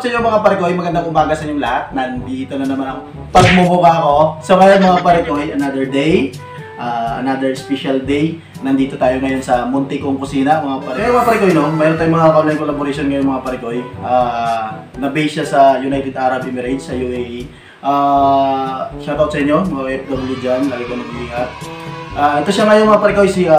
sa inyo mga parikoy, magandang umaga sa inyong lahat. Nandito na naman ako, pagmumukha ko. So ngayon mga parikoy, another day, another special day. Nandito tayo ngayon sa munti kong kusina mga parikoy. Ngayon mga parikoy, no? Mayroon tayong mga online collaboration ngayon mga parikoy. Na-base siya sa United Arab Emirates, sa UAE. Shoutout sa inyo, mga OFW dyan, lagi ko mag-iingat. Ito siya ngayon mga parikoy, si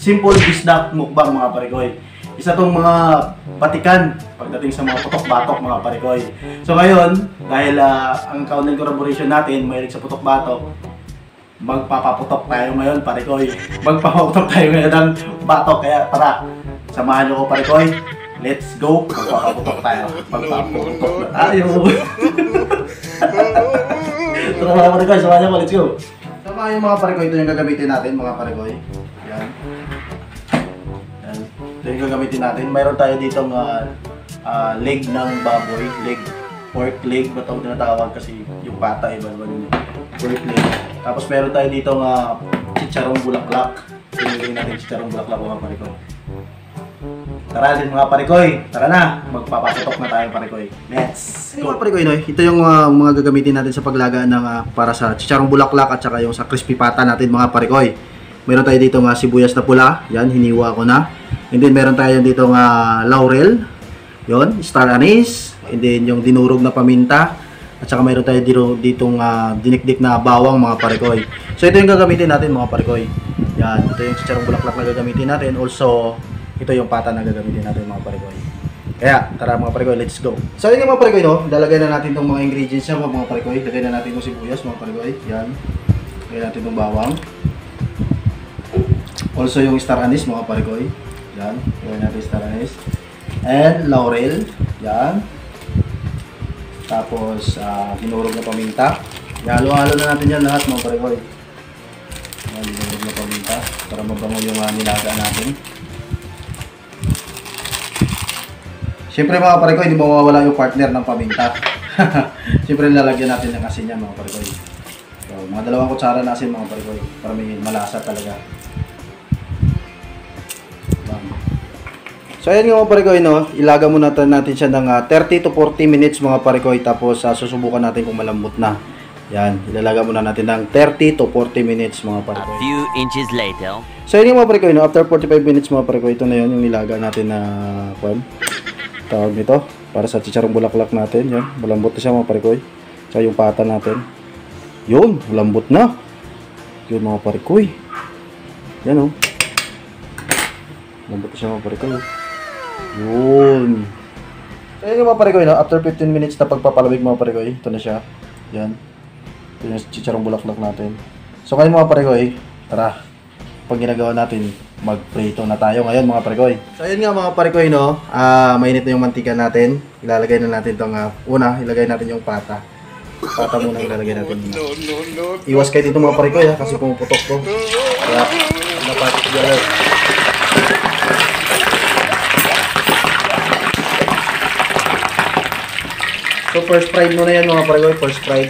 Simple Bisdak Mukbang mga parikoy. Isa tong mga batikan pagdating sa mga putok-batok mga parikoy. So ngayon, dahil ang online collaboration natin mahilig sa putok-batok, magpapaputok tayo ngayon parikoy. Magpapaputok tayo ngayon ng batok, kaya tara, samahan nyo ko parikoy. Let's go, magpapaputok tayo. Magpapaputok na tayo. Tara mga parikoy, samahan nyo ko, let's go. Samahan yung mga parikoy, ito yung gagamitin natin mga parikoy. Yan. Ito yung gagamitin natin. Mayroon tayo ditong leg ng baboy, pork leg, ba ito tinatawag kasi yung pata, iba-iba din pork leg. Tapos meron tayo ditong chicharong bulaklak. Sinigay natin chicharong bulaklak mga parikoy. Tara din mga parikoy, tara na, magpapaputok na tayo parikoy. Let's go! Mga parikoy, no? Ito yung mga gagamitin natin sa paglaga ng para sa chicharong bulaklak at saka yung sa crispy pata natin mga parikoy. Meron tayo dito sibuyas na pula, yan, hiniwa ko na. And then meron tayo dito laurel, yon, star anise, and then yung dinurog na paminta, at saka meron tayo dito dinikdik na bawang mga parikoy. So ito yung gagamitin natin mga parikoy. Yan, ito yung chicharong bulaklak na gagamitin natin. Also, ito yung pata na gagamitin natin mga parikoy. Kaya, tara mga parikoy, let's go. So yun yung mga parikoy, no? Lalagay na natin itong mga ingredients niya mga parikoy. Lagay na natin itong sibuyas mga parikoy. Yan. Lagay natin itong bawang. Also yung star anise mga parikoy. Yan, gawin natin star anise. And laurel. Yan. Tapos dinurog na paminta. Halo-halo na natin yan lahat mga parikoy. Yan, dinurog na paminta para mabango yung nilaga natin. Siyempre mga parikoy, hindi mawawala yung partner ng paminta. Siyempre lalagyan natin ng asin yan mga parikoy. So, mga 2 kutsara na asin mga parikoy para may malasa talaga. So ayan nga mga parikoy, no? Ilaga muna natin siya ng 30 to 40 minutes mga parikoy. Tapos susubukan natin kung malambot na. Yan, ilalaga muna natin ng 30 to 40 minutes mga parikoy. A few inches later. So ayan nga mga parikoy, no? After 45 minutes mga parikoy, ito na yun yung nilaga natin na tawag nito. Para sa chicharong bulaklak natin. Yan, malambot na siya mga parikoy. So yung pata natin. Yun, malambot na. Yun mga parikoy. Yan o. Malambot na siya mga parikoy. Yun. So yun yung mga parikoy, no? After 15 minutes na pagpapalamig mga parikoy, ito na siya. Yan. Ito yung chicharong bulaklak natin. So ngayon mga parikoy, tara. Pag ginagawa natin, mag-prito na tayo ngayon mga parikoy. So yun nga mga parikoy, no? Mainit na yung mantika natin. Ilalagay na natin itong una, ilagay natin yung pata. Pata muna ilalagay natin. Iwas kayo dito mga parikoy, kasi pumuputok to. Kaya, napatik dyan. So first fried muna yan mga parikoy, first fried.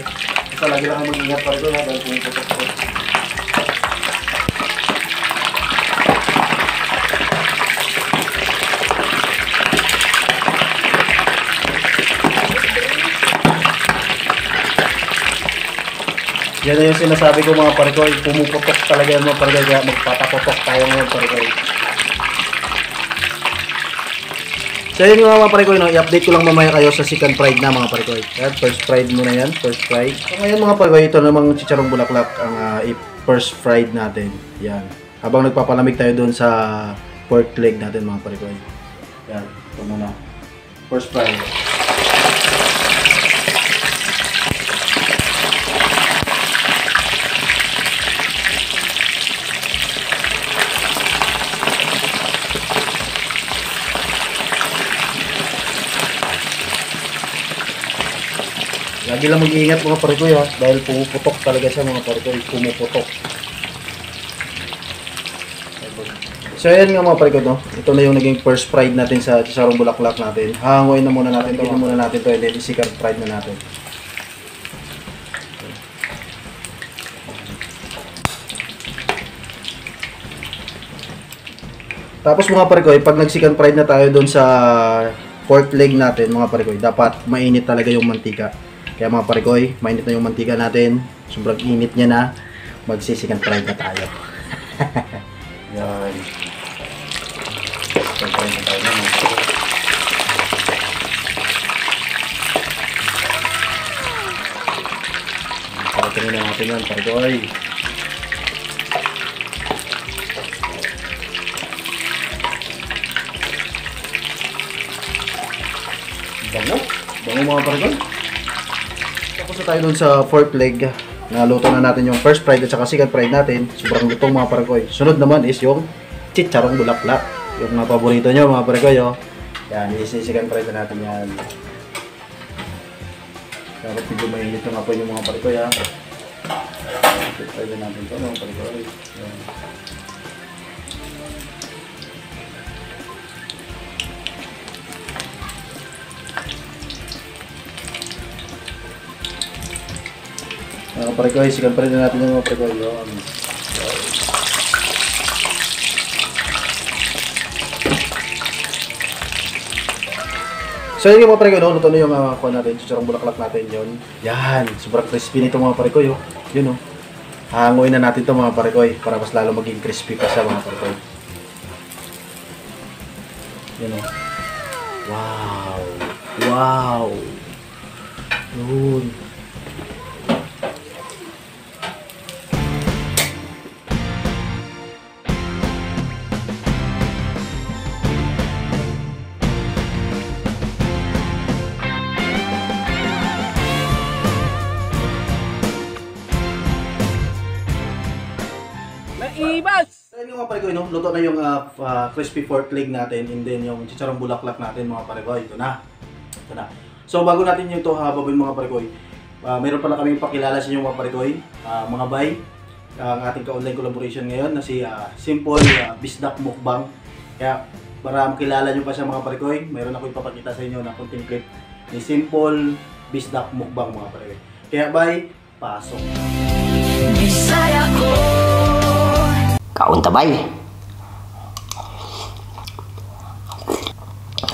Basta lagi lang mag-ingat parikoy dahil pumuputok ko. Yan na yung sinasabi ko mga parikoy, pumuputok talaga yan mga parikoy, kaya magpatapotok tayo ngayon parikoy. So yun mga parikoy, no? I-update ko lang mamaya kayo sa second fried na mga parikoy. Yan, first fried muna yan, first fried. So ngayon mga parikoy, ito namang chicharong bulaklak ang first fried natin. Yan. Habang nagpapalamig tayo doon sa pork leg natin mga parikoy. Yan, ito muna. First fried. Lagi lang mag-iingat mga parikoy dahil pumuputok talaga siya mga parikoy, pumuputok. So ayan nga mga parikoy, no? Ito na yung naging first fried natin sa chicharong bulaklak natin. Hangoy na muna natin, ito muna natin to, and then second fried na natin. Tapos mga parikoy, pag nag second fried na tayo doon sa pork leg natin mga parekoy, dapat mainit talaga yung mantika. Kaya mga parekoy, mainit na yung mantika natin. Sobrang init niya na. Magsisikan fry na tayo. Yan. Sikan fry na tayo mga parekoy. Paratingin na natin yan parekoy. Bango mga parekoy. Tapos na tayo dun sa pork leg. Naluto na natin yung first fried at saka second fried natin. Sobrang lutong mga parekoy. Sunod naman is yung chicharong bulaklak. Yung mga paborito nyo mga parekoy. Oh. Yan, second fried na natin yan. Dapat medyo mainit yung apoy yung mga parekoy. Second fried na natin ito mga parekoy. Yan. Mga parekoy, sikan pa rin natin yung mga parekoy. So yun yung mga parekoy, luto na yung kuha natin, chicharong bulaklak natin yun. Yan, sobrang crispy nito mga parekoy. Yun o. Hanguin na natin ito mga parekoy para mas lalo maging crispy pa siya mga parekoy. Yun o. Wow! Wow! Yun. Ibas! Ayun yung mga parekoy, no? Luto na yung crispy pork leg natin and then yung chicharong bulaklak natin mga parekoy. Ito na. Ito na. So bago natin yung ito hababin mga parekoy, meron pala kaming pakilala sa inyo mga parekoy, mga bay, ang ating ka-online collaboration ngayon na si Simple Bisdak Mukbang. Kaya para makilala nyo pa siya mga parekoy, meron ako ipapakita sa inyo na konting clip ni Simple Bisdak Mukbang mga parekoy. Kaya bay, pasok! Bisaya ko kaon tabay.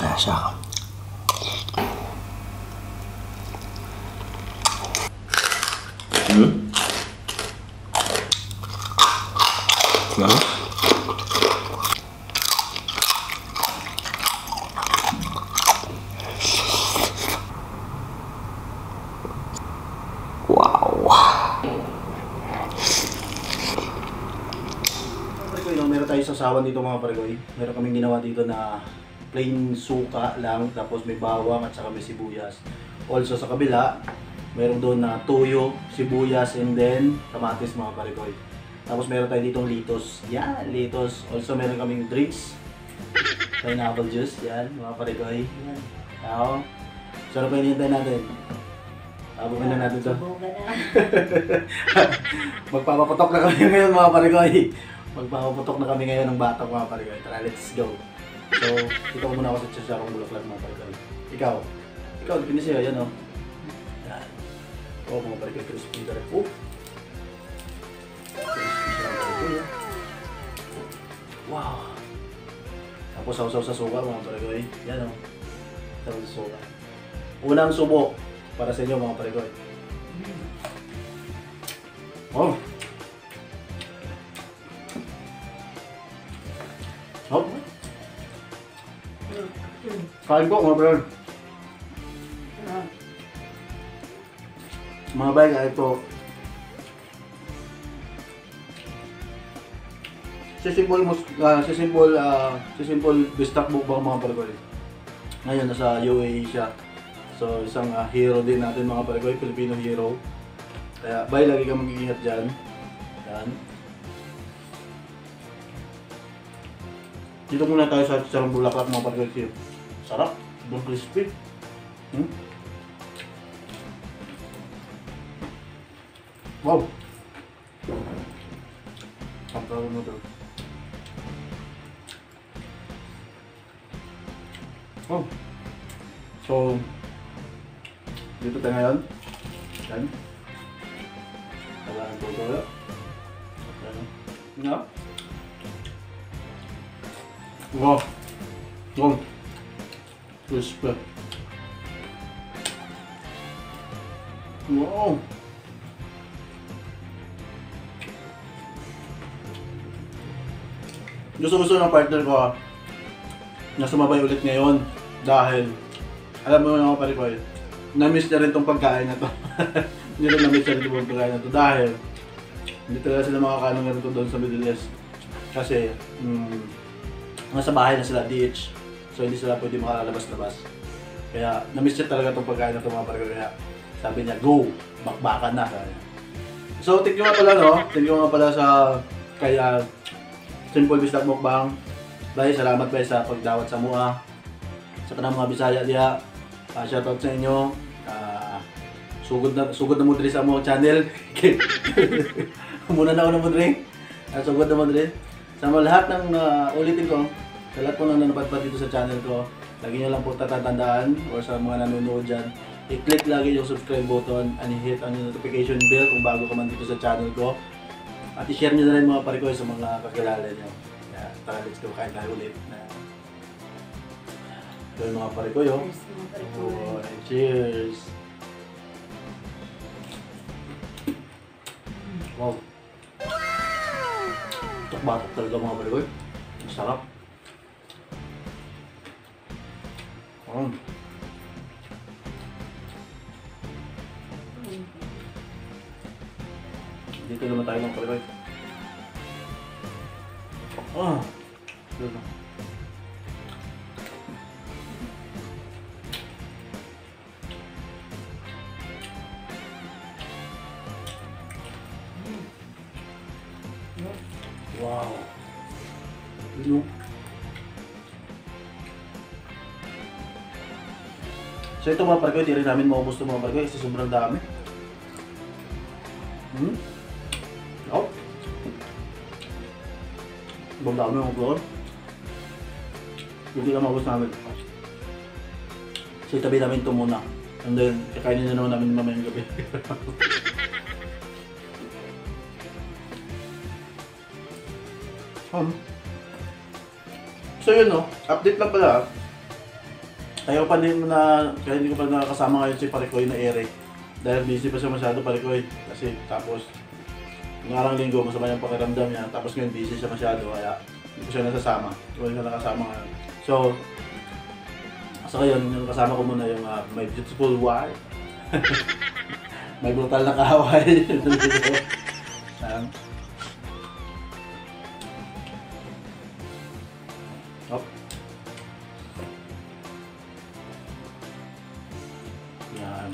Asa. Meron tayo sasawan dito mga parekoy. Meron kaming ginawa dito na plain suka lang, tapos may bawang at saka may sibuyas. Also sa kabila, meron doon na toyo, sibuyas, and then kamatis mga parekoy. Tapos meron tayo ditong litos. Yan, litos. Also meron kaming drinks. Pineapple juice, yan mga parekoy. Yan. Now, sarap pa hinihintay natin. Abumin na natin ito. Magpapaputok na kami ngayon mga parekoy. Magpapaputok na kami ngayon ng batok mga parekoy. Tara, let's go. So, ito muna ako sa chicharong bulaklak mga parekoy. Ikaw, dipindi sa'yo, yan o. Yan. O mga parekoy, crispy ka rin. Oh! Crispy siya mga parekoy. Wow! Tapos sausaw sa suka mga parekoy. Yan o. Sausaw sa suka. Unang subo para sa inyo mga parekoy. Oh! Hop. Kain po mga brad. Mga bay, kain po. Si Simple Bisdak Mukbang mga parekoy. Ngayon nasa UAE siya. So isang hero din natin mga parekoy, Filipino hero. Kaya bay, lagi kang mag-iingat dyan. Yan. Dito muna tayo sa chicharong bulaklak mga parekoy. Sarap, sobrang crispy. Wow! Ang tawag mo ito. Oh! So, dito tayo ngayon. Yan. Kailangan po ito. Yan. Wow! Wow! Crispy. Wow! Gusto ng partner ko na sumabay ulit ngayon dahil alam mo yung mga pare ko na-miss niya rin tong pagkain na to. Hindi rin na-miss niya rin tong pagkain na to dahil hindi talaga sila makakaano nga rin doon sa Middle East kasi nasa bahay na sila DH, so hindi sila pwede makalalabas-labas. Kaya na-miss niya talaga tong pagkain na to mga pare ko, kaya sabi niya go, bakbakan na. So thank you nga pala thank you nga pala sa kaya Simple Bisdak Mukbang. Dahil salamat ba sa pagdawat sa mua. Sa kanang mga Bisaya diha. Shoutout sa inyo. Sugod na mo diri sa mo channel. Muna na ako na mo diri. Sugod na mo diri. Sa mga lahat ng ulitin ko, sa lahat po nang nanonood dito sa channel ko, lagi niyo lang po tatandaan or sa mga nanonood dyan, i-click lagi yung subscribe button and i-hit ang notification bell kung bago ka man dito sa channel ko. At i-share nyo na rin mga pare ko sa mga kakilala nyo. Kaya tara, let's go, kain tayo ulit. Ito yung mga pare ko yun. Oh, cheers! Wow! Batok talaga mga pare ko. Masarap. Dito naman tayo ng pare. Dito. Wow. Dito. So ito mga pare, hindi rin namin maubos ito mga pare kasi sobrang dami. Oh. Sobrang dami mga pare. Hindi na maubos namin. So itabi namin ito muna. And then, kakainin na naman namin mamayang gabi. So yun update lang pala. Kaya pa din na, kaya hindi ko pa nakakasama ngayon si Parikoy na Eric. Dahil busy pa siya masyado Parikoy. Kasi tapos, ngarang linggo masama yung pakiramdam niya. Tapos ngayon busy siya masyado kaya hindi ko siya nasasama. Hindi ko siya nakasama ngayon. So ngayon, yung kasama ko muna yung my beautiful wife. May brutal na kaaway. Oh. Yan.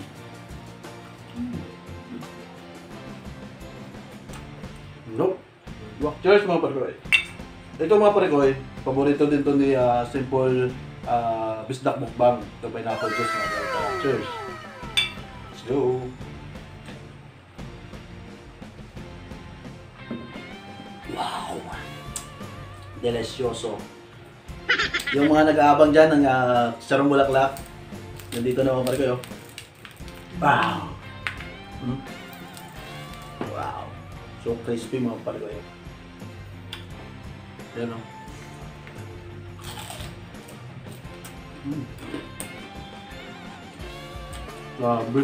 Nope. Cheers mga parikoy. Ito mga parikoy, paborito din to ni Simple Bisdak Mukbang. Ito pineapple juice mga parikoy. Cheers. Let's go. Wow. Delicioso. Yung mga nag-aabang dyan ng sarong bulaklak, nandito na mga parikoy. Wow. Wow. So crispy mga parikoy. Yan o. Grabe.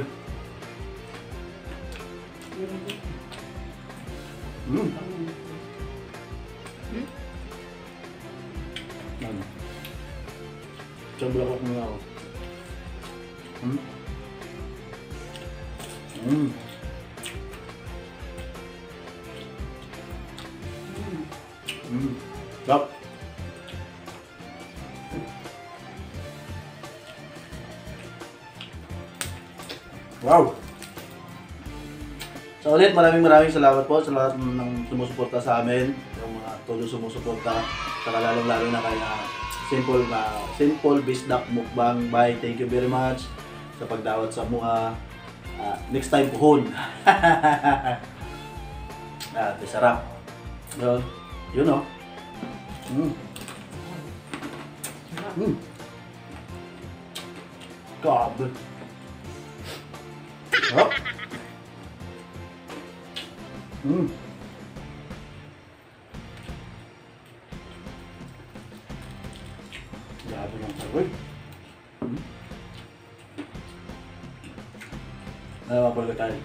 Yan. Sa bulaklak mo ako. Stop. Wow. So ulit, maraming salamat po sa lahat ng sumusuporta sa amin, yung mga todo sumusuporta, saka lalong-lalo na kay Simple Bisdak Mukbang. Bye, thank you very much sa pagdawat sa mga next time puhon. Sarap. Yun o. God. Oh. Grabe ng tawid. Napapalga tayo.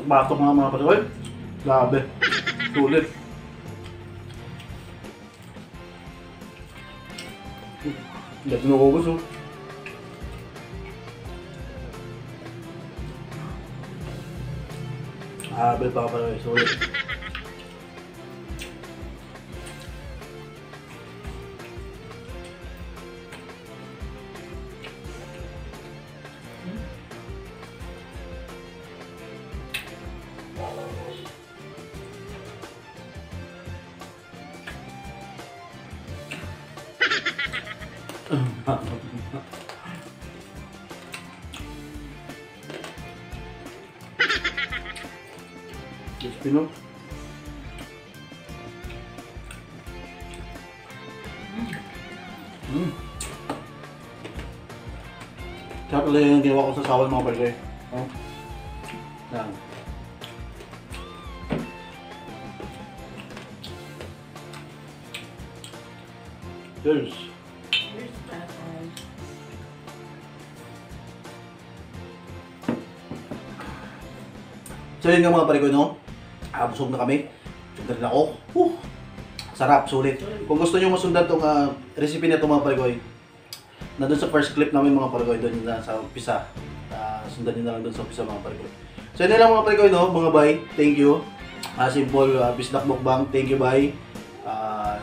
Batok mga patuloy. Grabe. Sulit. Hindi tinukubos oh. Grabe pa pala. Sulit. Crispy no? Sarap ulit yung ginawa ko sa sawal mga burger. Oh. Yan. Cheers! So yun nga mga pare ko, no? Busog na kami. Busog na rin ako. Sarap, sulit. Kung gusto nyo masundan itong recipe na ito mga pare ko, nandun sa first clip namin mga pare ko, doon na sa umpisa. Sundan nyo na lang doon sa umpisa mga pare ko. So yun lang mga pare ko, no? Mga bye. Thank you. Simple Bisdak Mukbang. Thank you, bye.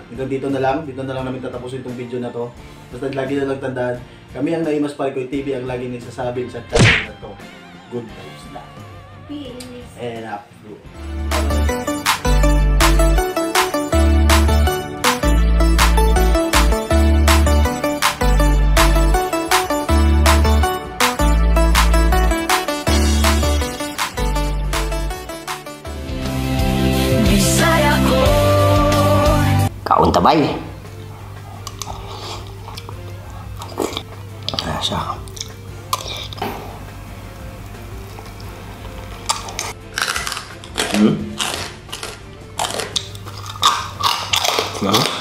Hanggang dito na lang. Dito na lang namin tatapusin itong video na to. Basta lagi na lang tandaan. Kami ang Naimas Pare Ko TV ang lagi nagsasabi sa channel na to. Good vibes lang. Peace. And up. Bisaya ko. Kaunta bay. Asa. Nah.